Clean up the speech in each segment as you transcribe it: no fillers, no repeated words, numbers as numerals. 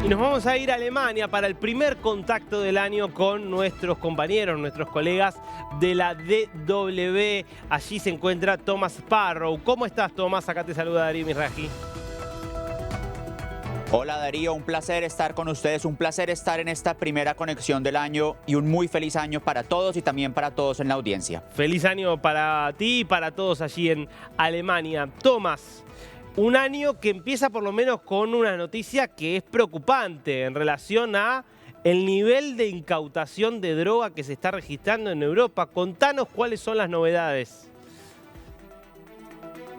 Y nos vamos a ir a Alemania para el primer contacto del año con nuestros compañeros, nuestros colegas de la DW. Allí se encuentra Thomas Sparrow. ¿Cómo estás, Thomas? Acá te saluda Darío Mizrahi. Hola Darío, un placer estar con ustedes, un placer estar en esta primera conexión del año y un muy feliz año para todos y también para todos en la audiencia. Feliz año para ti y para todos allí en Alemania. Thomas, un año que empieza por lo menos con una noticia que es preocupante en relación a el nivel de incautación de droga que se está registrando en Europa. Contanos cuáles son las novedades.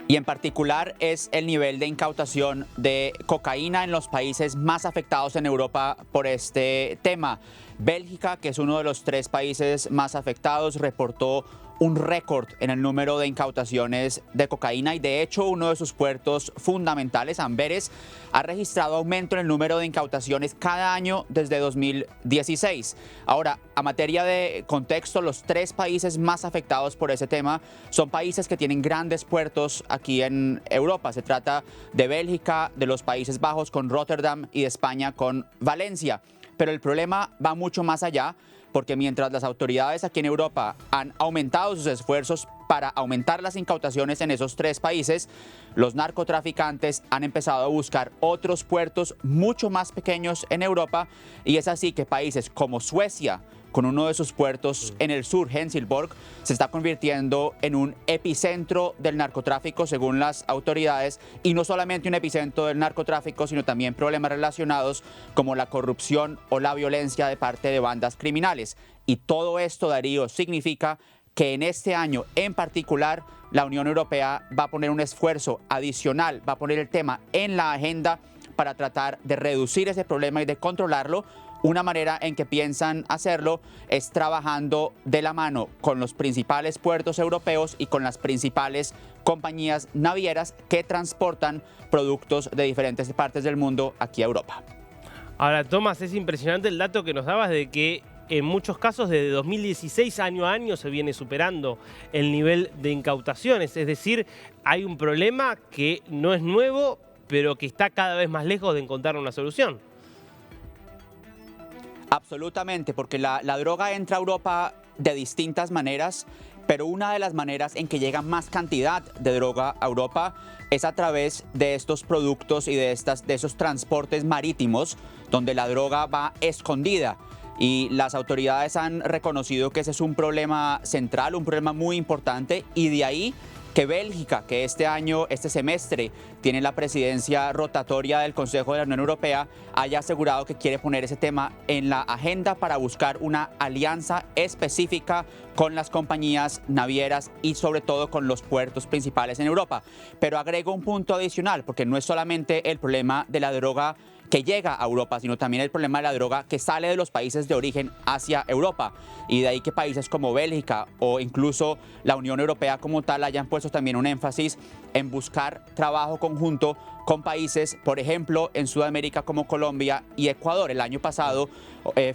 Y en particular es el nivel de incautación de cocaína en los países más afectados en Europa por este tema. Bélgica, que es uno de los 3 países más afectados, reportó un récord en el número de incautaciones de cocaína y de hecho uno de sus puertos fundamentales, Amberes, ha registrado aumento en el número de incautaciones cada año desde 2016. Ahora, a materia de contexto, los 3 países más afectados por ese tema son países que tienen grandes puertos aquí en Europa. Se trata de Bélgica, de los Países Bajos con Rotterdam y de España con Valencia. Pero el problema va mucho más allá, porque mientras las autoridades aquí en Europa han aumentado sus esfuerzos para aumentar las incautaciones en esos 3 países, los narcotraficantes han empezado a buscar otros puertos mucho más pequeños en Europa y es así que países como Suecia, con uno de sus puertos en el sur, Helsingborg, se está convirtiendo en un epicentro del narcotráfico según las autoridades, y no solamente un epicentro del narcotráfico, sino también problemas relacionados como la corrupción o la violencia de parte de bandas criminales. Y todo esto, Darío, significa que en este año en particular la Unión Europea va a poner un esfuerzo adicional, va a poner el tema en la agenda para tratar de reducir ese problema y de controlarlo. Una manera en que piensan hacerlo es trabajando de la mano con los principales puertos europeos y con las principales compañías navieras que transportan productos de diferentes partes del mundo aquí a Europa. Ahora, Tomás, es impresionante el dato que nos dabas de que en muchos casos desde 2016 año a año se viene superando el nivel de incautaciones. Es decir, hay un problema que no es nuevo, pero que está cada vez más lejos de encontrar una solución. Absolutamente, porque la droga entra a Europa de distintas maneras, pero una de las maneras en que llega más cantidad de droga a Europa es a través de estos productos y de esos transportes marítimos donde la droga va escondida. Y las autoridades han reconocido que ese es un problema central, un problema muy importante, y de ahí que Bélgica, que este semestre, tiene la presidencia rotatoria del Consejo de la Unión Europea, haya asegurado que quiere poner ese tema en la agenda para buscar una alianza específica con las compañías navieras y sobre todo con los puertos principales en Europa. Pero agrego un punto adicional, porque no es solamente el problema de la droga que llega a Europa, sino también el problema de la droga que sale de los países de origen hacia Europa. Y de ahí que países como Bélgica o incluso la Unión Europea como tal hayan puesto también un énfasis en buscar trabajo conjunto con países, por ejemplo, en Sudamérica como Colombia y Ecuador. El año pasado,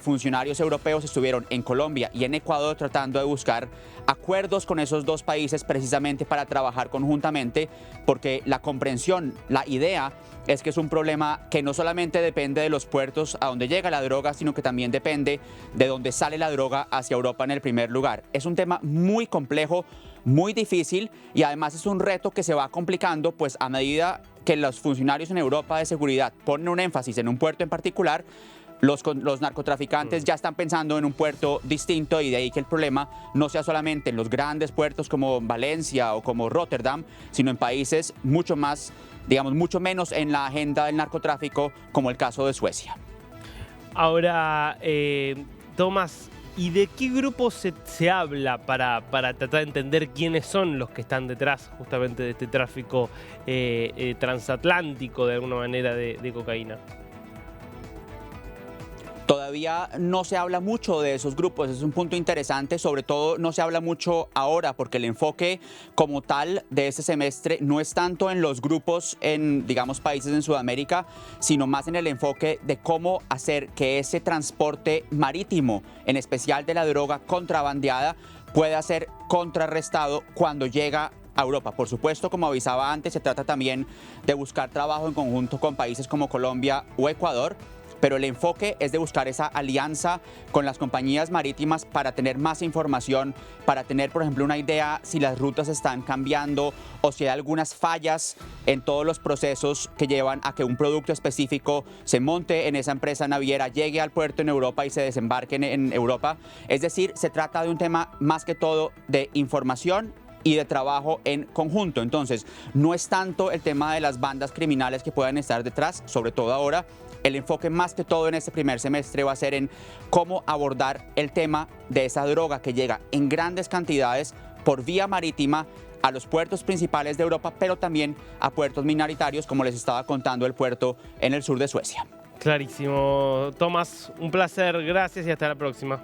funcionarios europeos estuvieron en Colombia y en Ecuador tratando de buscar acuerdos con esos 2 países precisamente para trabajar conjuntamente, porque la comprensión, la idea es que es un problema que no solamente depende de los puertos a donde llega la droga, sino que también depende de dónde sale la droga hacia Europa en el primer lugar. Es un tema muy complejo, muy difícil, y además es un reto que se va complicando pues a medida que los funcionarios en Europa de seguridad ponen un énfasis en un puerto en particular. Los narcotraficantes ya están pensando en un puerto distinto, y de ahí que el problema no sea solamente en los grandes puertos como Valencia o como Rotterdam, sino en países mucho menos en la agenda del narcotráfico, como el caso de Suecia. Ahora, Tomás, ¿y de qué grupo se habla para tratar de entender quiénes son los que están detrás justamente de este tráfico transatlántico de alguna manera de cocaína? Todavía no se habla mucho de esos grupos, es un punto interesante, sobre todo no se habla mucho ahora porque el enfoque como tal de este semestre no es tanto en los grupos en, países en Sudamérica, sino más en el enfoque de cómo hacer que ese transporte marítimo, en especial de la droga contrabandeada, pueda ser contrarrestado cuando llega a Europa. Por supuesto, como avisaba antes, se trata también de buscar trabajo en conjunto con países como Colombia o Ecuador, pero el enfoque es de buscar esa alianza con las compañías marítimas para tener más información, para tener, por ejemplo, una idea si las rutas están cambiando o si hay algunas fallas en todos los procesos que llevan a que un producto específico se monte en esa empresa naviera, llegue al puerto en Europa y se desembarque en Europa. Es decir, se trata de un tema más que todo de información y de trabajo en conjunto. Entonces, no es tanto el tema de las bandas criminales que puedan estar detrás, sobre todo ahora. El enfoque más que todo en este primer semestre va a ser en cómo abordar el tema de esa droga que llega en grandes cantidades por vía marítima a los puertos principales de Europa, pero también a puertos minoritarios, como les estaba contando el puerto en el sur de Suecia. Clarísimo. Tomás, un placer, gracias y hasta la próxima.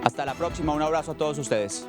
Hasta la próxima, un abrazo a todos ustedes.